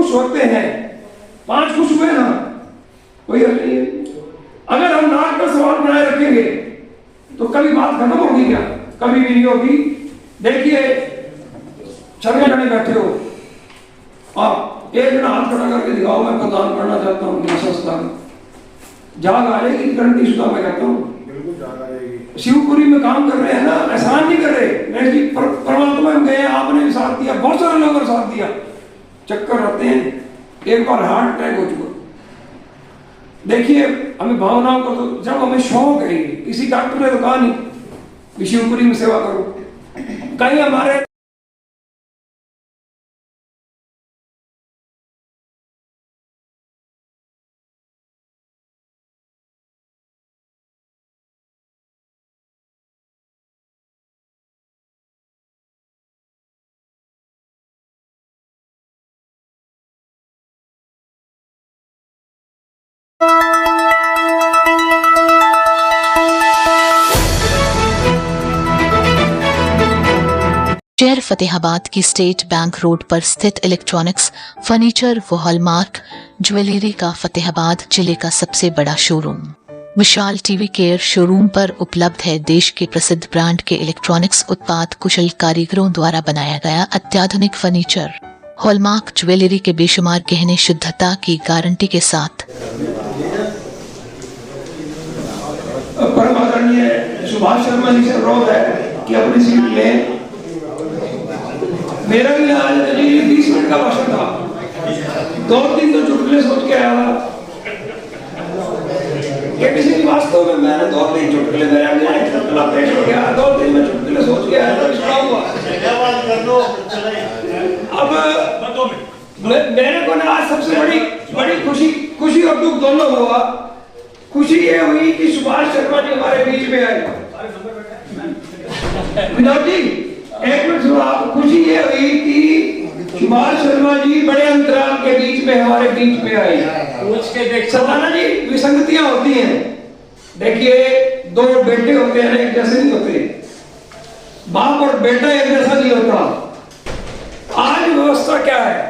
खुश होते हैं, 5 खुश हुए ना, कोई हल नहीं है। अगर हम नाक का सवाल बनाए रखेंगे तो कभी बात खत्म होगी क्या? कभी भी नहीं होगी। देखिए शर्मा जाने बैठे हो आप, एक जन हाथ खड़ा करके दिखाओ मैं प्रदान करना चाहता हूँ संस्था में, जाग आ जाएगी गारंटी शुदा मैं कहता हूँ। शिवपुरी में काम कर रहे हैं ना, एहसान नहीं कर रहे, परमात्मा में गए, आपने भी साथ दिया, बहुत सारे लोगों ने साथ दिया। चक्कर आते हैं, एक बार हार्ट अटैक हो चुका। देखिए हमें भावनाओं को, तो जब हमें शौक है, किसी डॉक्टर ने तो कहा नहीं कि शिवपुरी में सेवा करो, कहीं हमारे शहर फतेहाबाद की स्टेट बैंक रोड पर स्थित इलेक्ट्रॉनिक्स, फर्नीचर व हॉलमार्क ज्वेलरी का फतेहाबाद जिले का सबसे बड़ा शोरूम विशाल टीवी केयर शोरूम पर उपलब्ध है। देश के प्रसिद्ध ब्रांड के इलेक्ट्रॉनिक्स उत्पाद कुशल कारीगरों द्वारा बनाया गया अत्याधुनिक फर्नीचर, हॉलमार्क ज्वेलरी के बेशुमार गहने शुद्धता की गारंटी के साथ। परम आदरणीय सुभाष शर्मा जी से अनुरोध है कि अपनी सीट लें। मेरा भी आज 20 मिनट का भाषण था, 2-3 तो चुटकुले सोच के आया था। किसी वास्तव में मैंने 2-3 चुटकुले मेरे चुटकुला पेश हो गया, 2-3 में चुटकुले सोच के आया था, सुना हुआ। अब मेरे को ना आज सबसे बड़ी खुशी और दुख दोनों हुआ। खुशी ये हुई कि सुभाष शर्मा जी हमारे बीच में आए। विनोद जी एक मिनट सुनो, आप खुशी ये हुई कि सुभाष शर्मा जी बड़े अंतराल के बीच में हमारे बीच में आए। सदाना जी विसंगतियां होती हैं, देखिए 2 बेटे होते हैं एक जैसे नहीं होते, बाप और बेटा एक जैसा नहीं होता। आज व्यवस्था क्या है,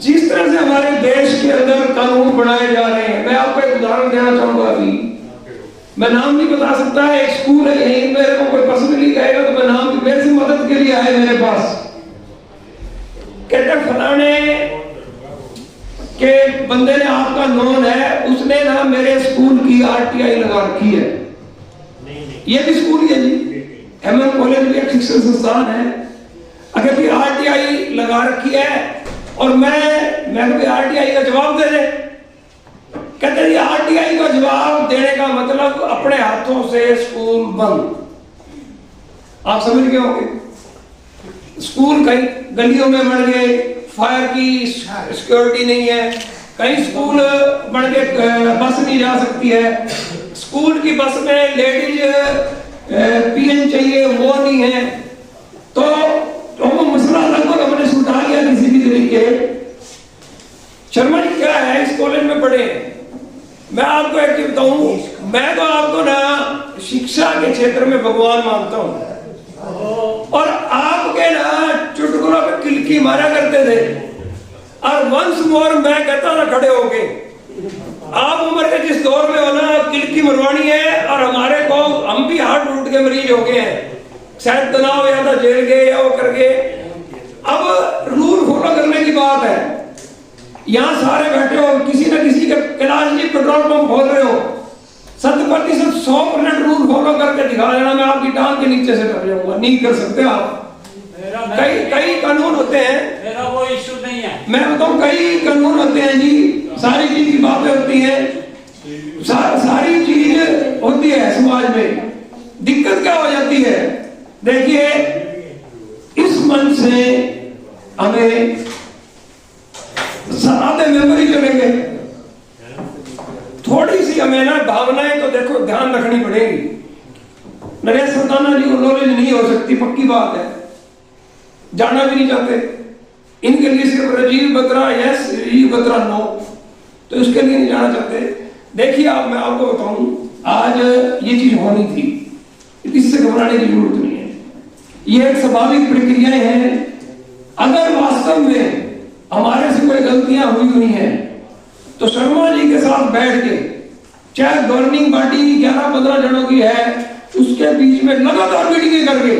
जिस तरह से हमारे देश के अंदर कानून बनाए जा रहे हैं, मैं आपको एक उदाहरण देना चाहूंगा। अभी मैं नाम नहीं बता सकता, एक स्कूल है यहीं, मेरे को कोई पर्सनली कहेगा तो मैं नाम, मेरे से मदद के लिए आए मेरे पास, कहते फलाने के बंदे ने आपका नोन है, उसने ना मेरे स्कूल की RTI लगा रखी है। ये भी स्कूल है जी, MM कॉलेज भी एक शिक्षण संस्थान है। अगर भी RTI लगा रखी है और मैं भी RTI का जवाब दे दे, कहते हैं RTI का जवाब देने का मतलब अपने हाथों से स्कूल बंद। आप समझ गए होंगे, स्कूल कहीं गलियों में बन गए, फायर की सिक्योरिटी नहीं है, कहीं स्कूल बन के बस नहीं जा सकती है, स्कूल की बस में लेडीज PN चाहिए वो नहीं है, तो वो मसला लगभग हमने सुलझा लिया किसी भी तरीके। शर्मा जी क्या है, इस कॉलेज में पढ़े, मैं आपको एक चीज बताऊं, मैं तो आपको ना शिक्षा के क्षेत्र में भगवान मानता हूं, और आपके ना चुटकुलों पे किलकी मारा करते थे, और वंस मोर मैं कहता था खड़े होके, आप उम्र के जिस दौर में हो ना किलकी मरवानी है, और हमारे को हम भी हार्ट रूट के मरीज हो गए हैं, शायद तनाव या था जेल गए या वो कर गए। अब रूल फॉलो करने की बात है, यहाँ सारे बैठे हो, किसी न किसी का कैलाश जी पेट्रोल पंप खोल रहे हो, 100% 100% रूल फॉलो करके दिखा देना, मैं आपकी टांग के नीचे से कर जाऊंगा। नहीं कर सकते आप, कई कानून होते हैं, मेरा वो इश्यू नहीं है। मैं बताऊं कई कानून होते हैं जी, सारी चीज की बातें होती हैं, सारी चीज होती है समाज में। दिक्कत क्या हो जाती है, देखिए इस मन से हमें आधे मेंबर ही चलेंगे, थोड़ी सी हमें ना भावनाएं तो देखो ध्यान रखनी पड़ेगी। नरेश सल्ताना जी को नॉलेज नहीं हो सकती, पक्की बात है, जाना भी नहीं चाहते, इनके लिए सिर्फ राजीव बत्रा यस, राजीव बत्रा नो, तो इसके लिए नहीं जाना चाहते। देखिए आप, मैं आपको बताऊं, आज ये चीज होनी थी, इससे घबराने की जरूरत नहीं है, ये एक स्वाभाविक प्रक्रियाएं हैं। अगर वास्तव में हमारे से कोई गलतियां हुई हैं, तो शर्मा जी के साथ बैठ के, चाहे गवर्निंग पार्टी 11-15 जनों की है, उसके बीच में लगातार मीटिंगें करके,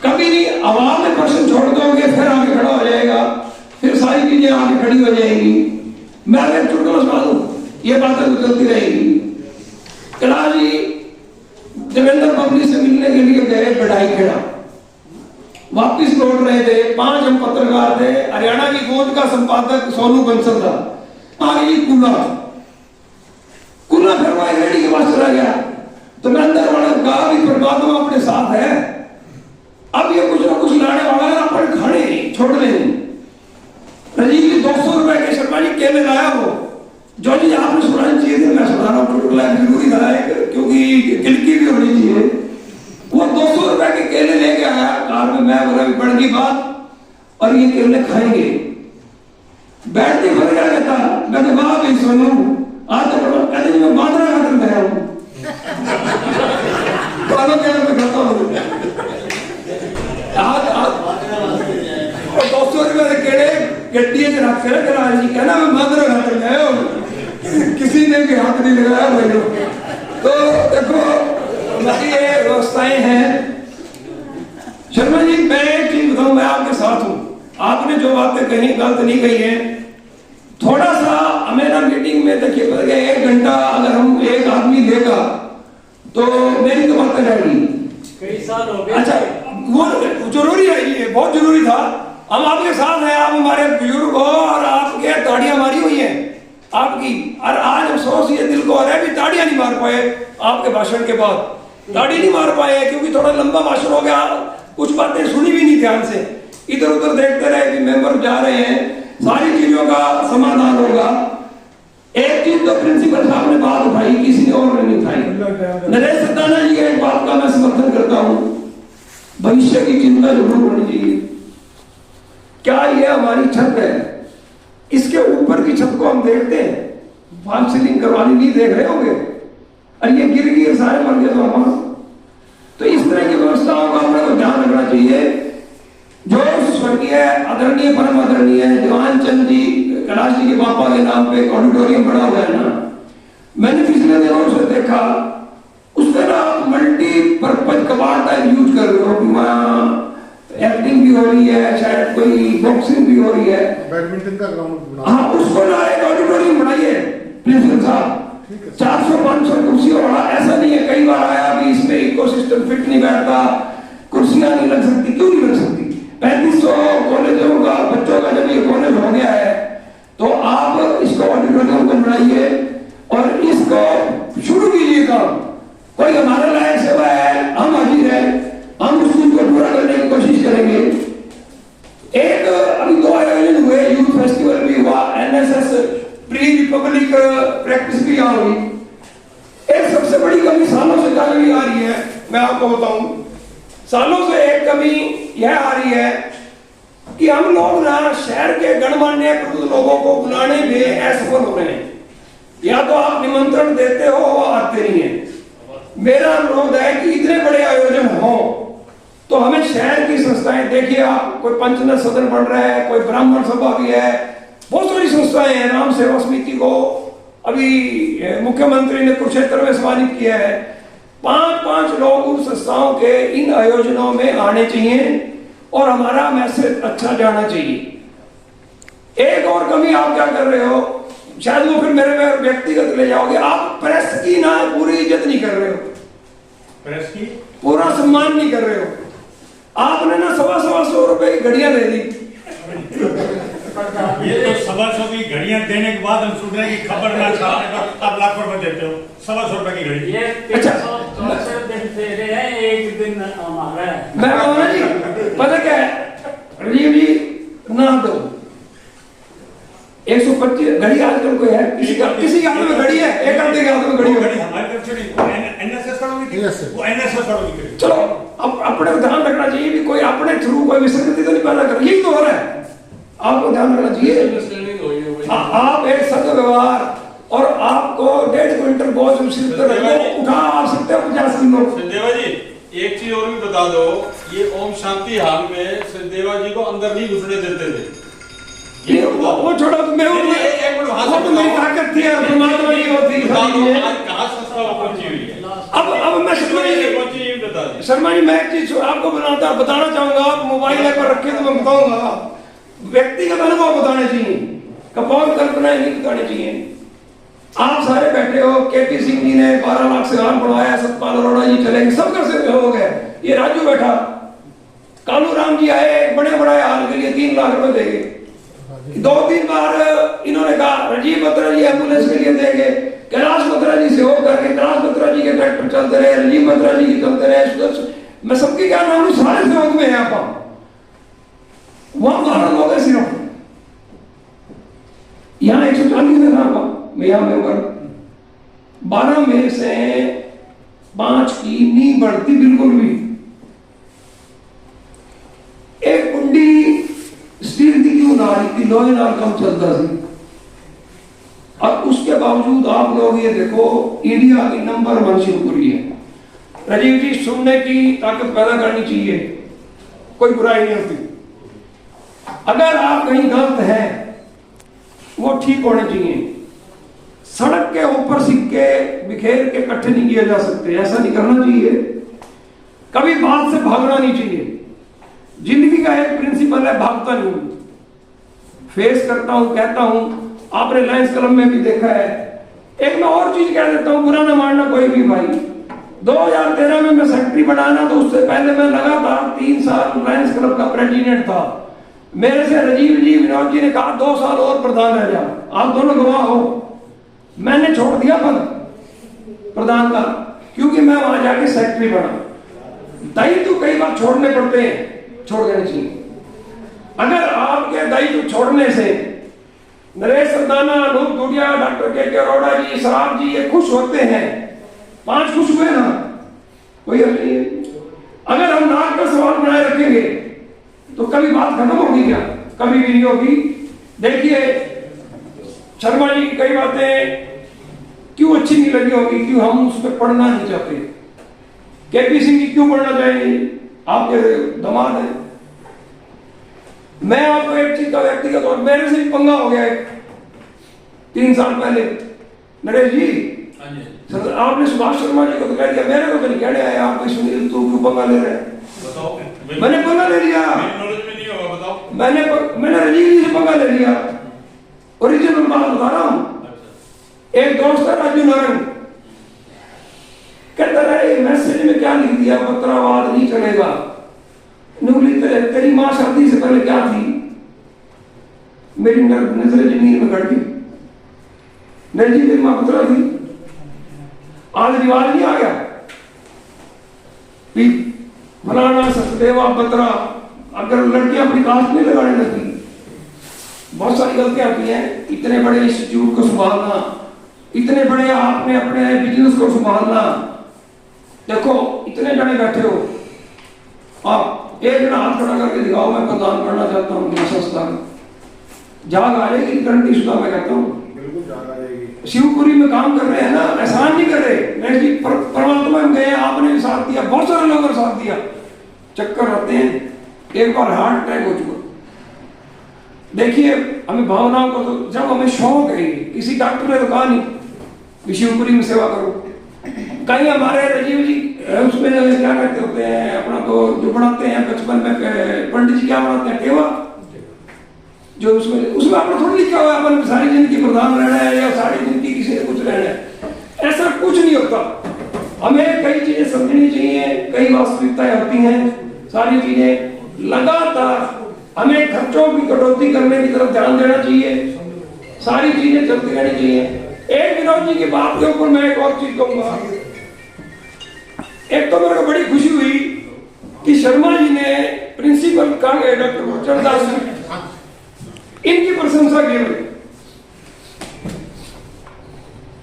कभी नहीं आवाम में प्रश्न छोड़ दोगे फिर आगे खड़ा हो जाएगा, फिर सारी चीजें आगे खड़ी हो जाएंगी। मैं अगर चुटकुला सुना दूं, ये बातें तो चलती रहेगी। कैलाश जी देवेंद्र पब्लिक से मिलने के लिए गए बढ़ाई खेड़ा, वापिस लौट रहे थे, 5 हम पत्रकार थे, हरियाणा की गोद का संपादक सोनू बंसल था, आगे कुल्ला फिर वहां रेडी के पास चला गया, तो मैं अंदर वाला कहा भी परमात्मा अपने साथ है, अब ये कुछ ना कुछ लाने वाला है, अपन खाने नहीं छोड़ने नहीं। राजीव जी 200 रुपए के शर्मा जी केले लाया वो, जो जी आपने सुनानी चाहिए थी, मैं सुना रहा हूँ, चुटकुला जरूरी था क्योंकि किलकी भी होनी चाहिए। वो 200 रुपए के केले लेके आया कार में, मैं बोला बढ़ गई बात, और ये केले खाएंगे। बैठते भर क्या कहता, मैं तो वाह भाई सोनू आज तो बड़ा, कहते मैं मादरा खातर गया हूँ, खाना कहना मैं खाता हूँ। और 200 रुपए के केले गड्डी से रख कर कैलाश जी कहना मैं मादरा खातर गया हूँ, किसी ने भी हाथ नहीं लगाया भाई। तो देखो ये व्यवस्थाएं हैं। शर्मा जी मैं एक चीज बताऊं, मैं आपके साथ हूं, आपने जो बातें कही गलत नहीं कही है। थोड़ा सा हमें ना मीटिंग में देखिए 1 घंटा अगर हम एक आदमी देगा तो मेरी तो बातें रहेगी, कई साल हो गए। अच्छा वो जरूरी है, ये बहुत जरूरी था। हम आपके साथ हैं, आप हमारे बुजुर्ग हो और आपके ताड़ियां मारी हुई हैं आपकी, और आज अफसोस ये दिल को आ रहा है भी ताड़ियां नहीं मार पाए आपके भाषण के बाद, ताड़ी नहीं मार पाए क्योंकि थोड़ा लंबा भाषण हो गया, कुछ बातें सुनी भी नहीं ध्यान से, इधर उधर देखते रहे कि मेंबर जा रहे हैं, सारी चीजों का समाधान होगा। एक चीज तो प्रिंसिपल साहब ने बात उठाई, किसी ने और नहीं उठाई। नरेश सत्ताना जी एक बात का मैं समर्थन करता हूं, भविष्य की चिंता जरूर होनी चाहिए। क्या ये हमारी छत है, इसके ऊपर की छत को हम देखते हैं, फॉल सीलिंग करवानी नहीं देख रहे होंगे, और ये गिर गए सारे मर गए तो हम, तो इस तरह की व्यवस्थाओं का हमें को ध्यान रखना चाहिए। जो स्वर्गीय आदरणीय परम आदरणीय दीवान चंद जी कैलाश जी के पापा के नाम पे एक ऑडिटोरियम बना हुआ है ना, मैंने पिछले दिनों से देखा, उसमें ना मल्टीपर्पज कबाड़ टाइप यूज कर रहे हो, वहाँ एक्टिंग भी हो रही है, शायद कोई बॉक्सिंग भी हो रही है, बैडमिंटन का ग्राउंड, हाँ उसको ना एक ऑडिटोरियम बनाइए प्रिंसिपल साहब, 400-500 कुर्सियों वाला। ऐसा नहीं है, कई बार आया भी इसमें इकोसिस्टम फिट नहीं बैठता, कुर्सियां नहीं लग सकती, क्यों नहीं लग सकती? 3500 कॉलेजों का बच्चों का जब ये कॉलेज हो गया है तो आप इसको ऑडिटोरियम को बनाइए और इसको शुरू कीजिए काम। कोई हमारे लायक सेवा है, हम हाजिर है, हम उस चीज को पूरा करने की कोशिश करेंगे। एक अभी 2 आयोजन हुए, यूथ फेस्टिवल भी हुआ, एनएसएस प्री रिपब्लिक प्रैक्टिस भी आ रही। एक सबसे बड़ी कमी सालों से चली आ रही है, मैं आपको बताऊं, सालों से एक कमी यह आ रही है कि हम लोग ना शहर के गणमान्य लोगों को बुलाने में असफल हो रहे हैं। या तो आप निमंत्रण देते हो, वो आते नहीं है। मेरा अनुरोध है कि इतने बड़े आयोजन हो तो हमें शहर की संस्थाएं, देखिए आप, कोई पंचनद सदन बन रहा है, कोई ब्राह्मण सभा भी है, बहुत सारी संस्थाएं हैं। राम सेवा समिति को अभी मुख्यमंत्री ने कुरुक्षेत्र में सम्मानित किया है। 5-5 लोग उन संस्थाओं के इन आयोजनों में आने चाहिए और हमारा मैसेज अच्छा जाना चाहिए। एक और कमी आप क्या कर रहे हो, शायद वो फिर मेरे में व्यक्तिगत ले जाओगे, आप प्रेस की ना पूरी इज्जत नहीं कर रहे हो, प्रेस की पूरा सम्मान नहीं कर रहे हो। आपने ना 100-125 रुपए की घड़ियां दे दी। ये तो 125 की घड़ियां देने के बाद हम सुन रहे हैं कि खबर ना छापने पर आप लाख रुपए देते हो। 125 रुपए की घड़ी, ये अच्छा 364 दिन दे रहे हैं, एक दिन हमारा है। मैं कहूँ ना जी, पता क्या है राजीव जी, ना दो 125 घड़ी आजकल कोई है, किसी के हाथ में घड़ी है, एक आदमी के हाथ में घड़ी है। हमारी तरफ से नहीं, एनएसएस वालों की, वो एनएसएस वालों की। चलो अब अपने को ध्यान रखना चाहिए कि कोई अपने थ्रू कोई विसंगति तो नहीं पैदा कर, यही तो हो रहा है। आपको ध्यान रखना चाहिए, आप एक सदव्यवहार और आपको 1.5 क्विंटल बोझ उठा आप सकते हो 50 किलो। देवा जी एक चीज और भी बता दो, ये ओम शांति हाल में देवा जी को अंदर नहीं घुसने देते थे। वो वो छोड़ो तो मैं वो तो मेरी ताकत थी और परमात्मा की वो थी बता सारी दो चीजें। आज कहाँ संस्था पहुंची हुई है? अब मैं शर्मा जी पहुंची ये बता दीजिए। शर्मा जी मैं एक चीज आपको बताना चाहूंगा। आप मोबाइल पर रखे तो मैं बताऊंगा। व्यक्तिगत अनुभव बताने चाहिए, कपोल कल्पनाएं नहीं बतानी चाहिए। आप सारे बैठे हो, केपी सिंह जी ने 12 लाख से हाल बढ़वाया, सतपाल अरोड़ा जी चलेंगे, सब कैसे हो गए। ये राजू बैठा, कालू राम जी आए, बड़े बड़े हाल के लिए 3 लाख रुपए देंगे। 2-3 बार इन्होंने कहा राजीव बत्रा जी एम्बुलेंस के लिए देंगे, कैलाश बत्रा जी से हो करके कैलाश बत्रा जी के ट्रैक्टर चलते रहे, राजीव बत्रा जी के चलते रहे। मैं सबकी क्या नाम लूं, सारे सहयोग में है। आप वहां 12 लोग है सिर्फ, यहाँ 140 में था यहाँ मेंबर। 12 में से 5 की नहीं बढ़ती बिल्कुल भी। एक कुंडी स्टील की क्यों ना रही थी, लोहे नाल कम चलता थी। और उसके बावजूद आप लोग ये देखो, इंडिया की नंबर 1 शिवपुरी है। राजीव जी, सुनने की ताकत पैदा करनी चाहिए, कोई बुराई नहीं होती। अगर आप कहीं गलत हैं वो ठीक होने चाहिए। सड़क के ऊपर सिक्के बिखेर के इकट्ठे नहीं किए जा सकते, ऐसा नहीं करना चाहिए। कभी बात से भागना नहीं चाहिए। जिंदगी का एक प्रिंसिपल है, भागता नहीं, फेस करता हूं, कहता हूं। आपने लायंस क्लब में भी देखा है। एक मैं और चीज कह देता हूं, बुरा ना मानना कोई भी भाई। 2013 में मैं सेक्रेटरी बनाना, तो उससे पहले मैं लगातार 3 साल लायंस क्लब का प्रेसिडेंट था। मेरे से राजीव जी, विनोद जी ने कहा 2 साल और प्रधान रह जा, आप दोनों गवाह हो। मैंने छोड़ दिया पद प्रधान का, क्योंकि मैं वहां जाके सेक्रेटरी बना। दायित्व कई बार छोड़ने पड़ते हैं, छोड़ देने चाहिए। अगर आपके दायित्व छोड़ने से नरेश सरदाना, अनूप धूडिया, डॉक्टर के अरोड़ा जी, सराफ जी ये खुश होते हैं, 5 खुश हुए ना, कोई हल नहीं है। अगर हम नाक का सवाल बनाए रखेंगे तो कभी बात खत्म होगी क्या? कभी भी नहीं होगी। देखिए शर्मा जी की कई बातें क्यों अच्छी नहीं लगी होगी, क्यों हम उस पर पढ़ना नहीं चाहते। केपी सिंह जी क्यों पढ़ना चाहेंगे, आपके दामाद हैं। मैं आपको एक चीज का व्यक्तिगत और मेरे से भी पंगा हो गया है 3 साल पहले। नरेश जी, आपने सुभाष शर्मा जी को तो कह दिया, मेरे को तो नहीं कहने आया। आप सुनील तू क्यों पंगा ले रहे हैं? बताओ। मैंने पंगा ले लिया, नॉलेज में नहीं होगा, बताओ। मैंने राजीव जी से पंगा ले लिया। ओरिजिनल बात बता रहा हूं। एक दोस्त है राजू नारायण, कहता रहे मैसेज में क्या लिख दिया, पत्रावाद नहीं चलेगा। नूली तेरी मां शादी से पहले क्या थी? मेरी नजर जमीन में गड़ गई। नहीं जी, मेरी मां पत्रा थी। आज रिवाज नहीं आ गया, फलाना सचदेवा पत्रा। अगर लड़कियां अपनी कास्ट नहीं लगाने लगती, बहुत सारी गलतियां की हैं। इतने बड़े इंस्टीट्यूट को संभालना, इतने बड़े आपने अपने बिजनेस को संभालना। देखो इतने जने बैठे हो, आप एक जना हाथ खड़ा करके दिखाओ, मैं प्रदान करना चाहता हूँ संस्था में। जाग आ जाएगी, गारंटी शुदा मैं कहता हूँ। शिवपुरी में काम कर रहे हैं ना, एहसान नहीं कर रहे। परमात्मा में गए, आपने भी साथ दिया, बहुत सारे लोगों ने साथ दिया। चक्कर आते हैं, एक बार हार्ट अटैक हो चुका। देखिए हमें भावनाओं को, तो जब हमें शौक है, किसी डॉक्टर ने तो कहा नहीं कि शिवपुरी में सेवा करो। कहीं हमारे राजीव जी उसमें क्या कहते होते हैं, अपना तो जो बनाते हैं बचपन में पंडित जी क्या बनाते हैं, टेवा, जो उसमें अपना थोड़ा लिखा हुआ है अपन सारी जिंदगी प्रधान रहना है या सारी जिंदगी किसी से कुछ रहना है। ऐसा कुछ नहीं होता। हमें कई चीजें समझनी चाहिए, कई वास्तविकताएं होती हैं। सारी चीजें लगातार हमें खर्चों की कटौती करने की तरफ ध्यान देना चाहिए। सारी चीजें चलती रहनी चाहिए। एक विनोद जी की बात के ऊपर मैं एक और चीज कहूंगा। एक तो मेरे को बड़ी खुशी हुई कि शर्मा जी ने प्रिंसिपल का डॉक्टर गुरचरण दास इनकी प्रशंसा की।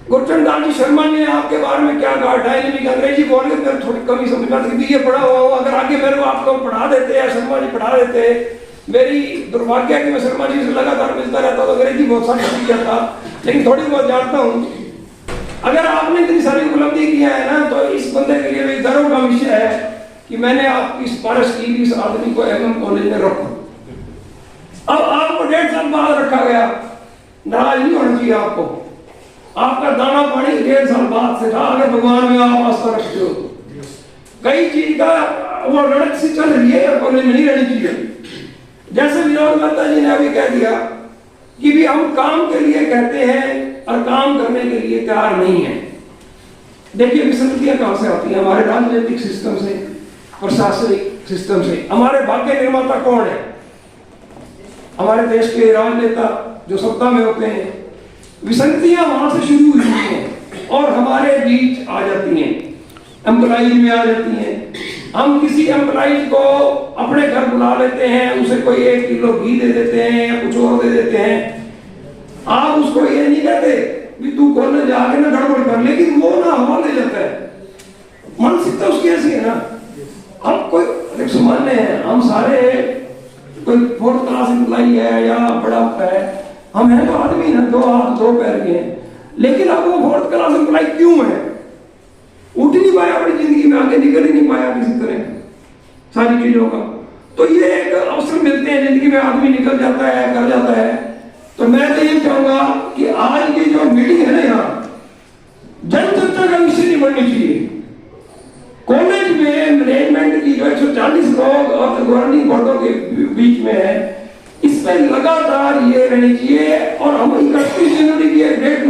गुरचरण दास जी शर्मा जी ने आपके बारे में क्या कहा, डायनेमिक अंग्रेजी बोल के मेरे थोड़ी कमी समझ में आती थी। ये पढ़ा हुआ, अगर आगे मेरे को आपको पढ़ा देते या शर्मा जी पढ़ा देते। मेरी दुर्भाग्य है कि मैं शर्मा जी से लगातार मिलता रहता तो अंग्रेजी बहुत सारी सीख जाता, लेकिन थोड़ी बहुत जानता हूँ। अगर आपने इतनी सारी उपलब्धि किया है ना, तो इस बंदे के लिए गर्व का विषय है कि मैंने आपकी सिफारिश की इस आदमी को एमएम कॉलेज में रखा। अब आपको 1.5 साल बाद रखा गया। नाराज नहीं होना चाहिए आपको। आपका दाना पानी 1.5 साल बाद से था, अगर भगवान में आप आस्था रखते हो। कई चीज का वो लड़क सी चल रही है या कॉलेज में नहीं रहनी चाहिए। जैसे विनोद मेहता जी ने अभी कह दिया कि भी हम काम के लिए कहते हैं और काम करने के लिए तैयार नहीं है। देखिए विसंगतियां कहां से आती है? हमारे राजनीतिक सिस्टम से, प्रशासनिक सिस्टम से। हमारे भाग्य निर्माता कौन है? हमारे देश के राजनेता जो सत्ता में होते हैं। विसंगतियां वहां से शुरू हुई हैं और हमारे बीच आ जाती हैं, एम्प्लॉइज में आ जाती हैं। हम किसी एम्प्लॉइज को अपने घर बुला लेते हैं, उसे कोई 1 किलो घी दे देते हैं या कुछ और दे देते हैं। आप उसको ये नहीं कहते कि तू कॉलेज जाके ना गड़बड़ कर, लेकिन वो ना हवा ले जाता है। मानसिकता उसकी ऐसी है ना। हम कोई सामान्य है, हम सारे कोई 4th क्लास एम्प्लॉई है या बड़ा है, हम हैं तो आदमी ना, 2 हाथ 2 पैर के हैं। लेकिन अब वो 4th क्लास एम्प्लॉई क्यों है? उठ नहीं पाया अपनी जिंदगी में, आगे निकल ही नहीं पाया किसी तरह सारी चीजों का। तो ये एक अवसर मिलते हैं जिंदगी में, आदमी निकल जाता है, कर जाता है। तो मैं तो ये चाहूंगा कि आज की जो मीटिंग है ना, यहाँ जनचर्चा का विषय नहीं बननी चाहिए। कॉलेज में मैनेजमेंट की जो 140 लोग और गवर्निंग बोर्डों के बीच में है, इसमें लगातार ये रहनी चाहिए। और हम 31 जनवरी की एक डेट